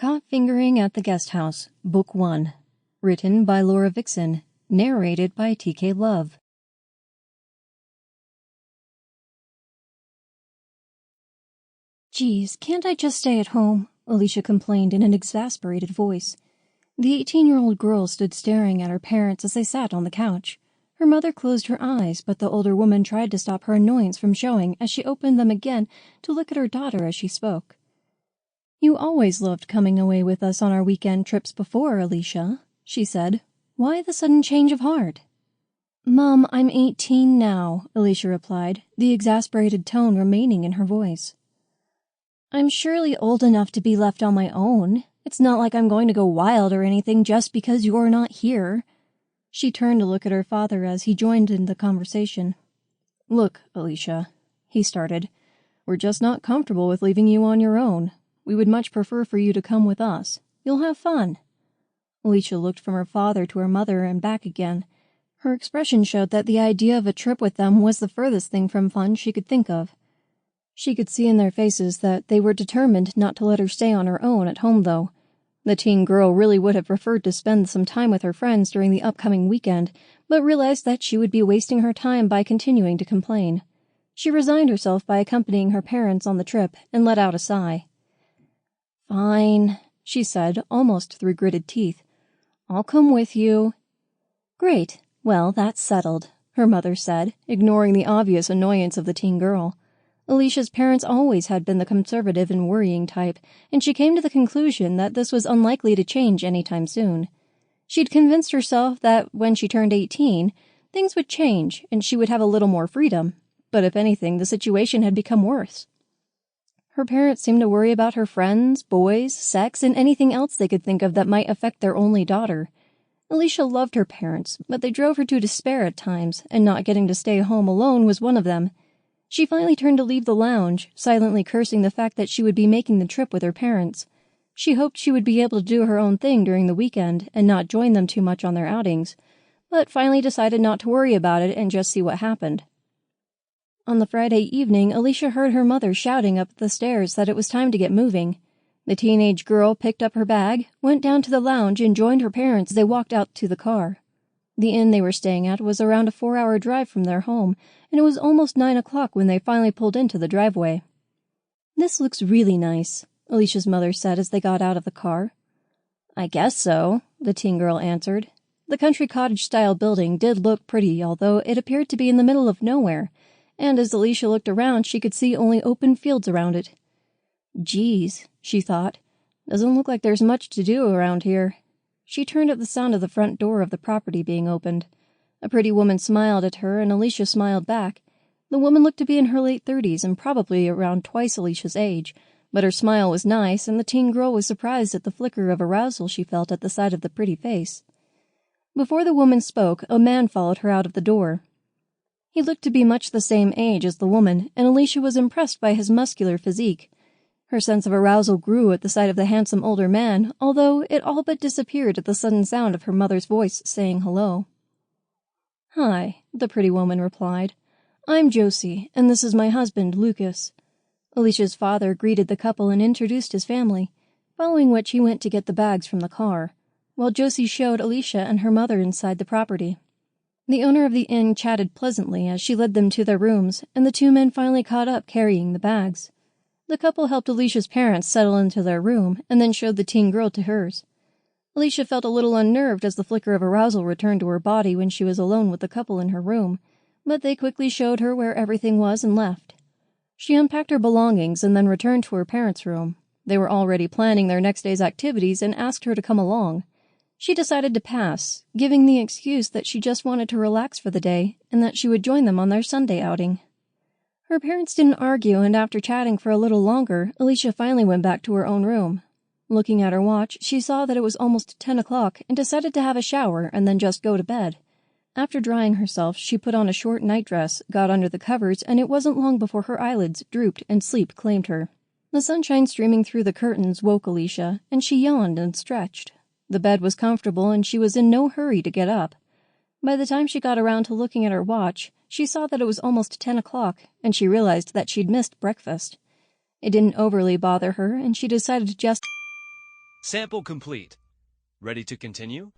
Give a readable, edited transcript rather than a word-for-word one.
Caught Fingering at the Guesthouse, Book 1. Written by Laura Vixen. Narrated by TK Love. "Geez, can't I just stay at home?" Alicia complained in an exasperated voice. The 18-year-old girl stood staring at her parents as they sat on the couch. Her mother closed her eyes, but the older woman tried to stop her annoyance from showing as she opened them again to look at her daughter as she spoke. "You always loved coming away with us on our weekend trips before, Alicia," she said. "Why the sudden change of heart?" "Mom, I'm 18 now," Alicia replied, the exasperated tone remaining in her voice. "I'm surely old enough to be left on my own. It's not like I'm going to go wild or anything just because you're not here." She turned to look at her father as he joined in the conversation. "Look, Alicia," he started, "we're just not comfortable with leaving you on your own. We would much prefer for you to come with us. You'll have fun." Alicia looked from her father to her mother and back again. Her expression showed that the idea of a trip with them was the furthest thing from fun she could think of. She could see in their faces that they were determined not to let her stay on her own at home, though. The teen girl really would have preferred to spend some time with her friends during the upcoming weekend, but realized that she would be wasting her time by continuing to complain. She resigned herself by accompanying her parents on the trip and let out a sigh. "Fine," she said, almost through gritted teeth. "I'll come with you." "Great. Well, that's settled," her mother said, ignoring the obvious annoyance of the teen girl. Alicia's parents always had been the conservative and worrying type, and she came to the conclusion that this was unlikely to change anytime soon. She'd convinced herself that when she turned 18, things would change and she would have a little more freedom, but if anything, the situation had become worse. Her parents seemed to worry about her friends, boys, sex, and anything else they could think of that might affect their only daughter. Alicia loved her parents, but they drove her to despair at times, and not getting to stay home alone was one of them. She finally turned to leave the lounge, silently cursing the fact that she would be making the trip with her parents. She hoped she would be able to do her own thing during the weekend and not join them too much on their outings, but finally decided not to worry about it and just see what happened. On the Friday evening, Alicia heard her mother shouting up the stairs that it was time to get moving. The teenage girl picked up her bag, went down to the lounge, and joined her parents as they walked out to the car. The inn they were staying at was around a 4-hour drive from their home, and it was almost 9 o'clock when they finally pulled into the driveway. "This looks really nice," Alicia's mother said as they got out of the car. "I guess so," the teen girl answered. The country cottage-style building did look pretty, although it appeared to be in the middle of nowhere, and as Alicia looked around, she could see only open fields around it. "Geez," she thought, "doesn't look like there's much to do around here." She turned at the sound of the front door of the property being opened. A pretty woman smiled at her, and Alicia smiled back. The woman looked to be in her late 30s and probably around twice Alicia's age, but her smile was nice, and the teen girl was surprised at the flicker of arousal she felt at the sight of the pretty face. Before the woman spoke, a man followed her out of the door. He looked to be much the same age as the woman, and Alicia was impressed by his muscular physique. Her sense of arousal grew at the sight of the handsome older man, although it all but disappeared at the sudden sound of her mother's voice saying hello. "Hi," the pretty woman replied. "I'm Josie, and this is my husband, Lucas." Alicia's father greeted the couple and introduced his family, following which he went to get the bags from the car, while Josie showed Alicia and her mother inside the property. The owner of the inn chatted pleasantly as she led them to their rooms, and the two men finally caught up carrying the bags. The couple helped Alicia's parents settle into their room and then showed the teen girl to hers. Alicia felt a little unnerved as the flicker of arousal returned to her body when she was alone with the couple in her room, but they quickly showed her where everything was and left. She unpacked her belongings and then returned to her parents' room. They were already planning their next day's activities and asked her to come along. She decided to pass, giving the excuse that she just wanted to relax for the day and that she would join them on their Sunday outing. Her parents didn't argue, and after chatting for a little longer, Alicia finally went back to her own room. Looking at her watch, she saw that it was almost 10 o'clock and decided to have a shower and then just go to bed. After drying herself, she put on a short nightdress, got under the covers, and it wasn't long before her eyelids drooped and sleep claimed her. The sunshine streaming through the curtains woke Alicia, and she yawned and stretched. The bed was comfortable, and she was in no hurry to get up. By the time she got around to looking at her watch, she saw that it was almost 10 o'clock, and she realized that she'd missed breakfast. It didn't overly bother her, and she decided to just... Sample complete. Ready to continue?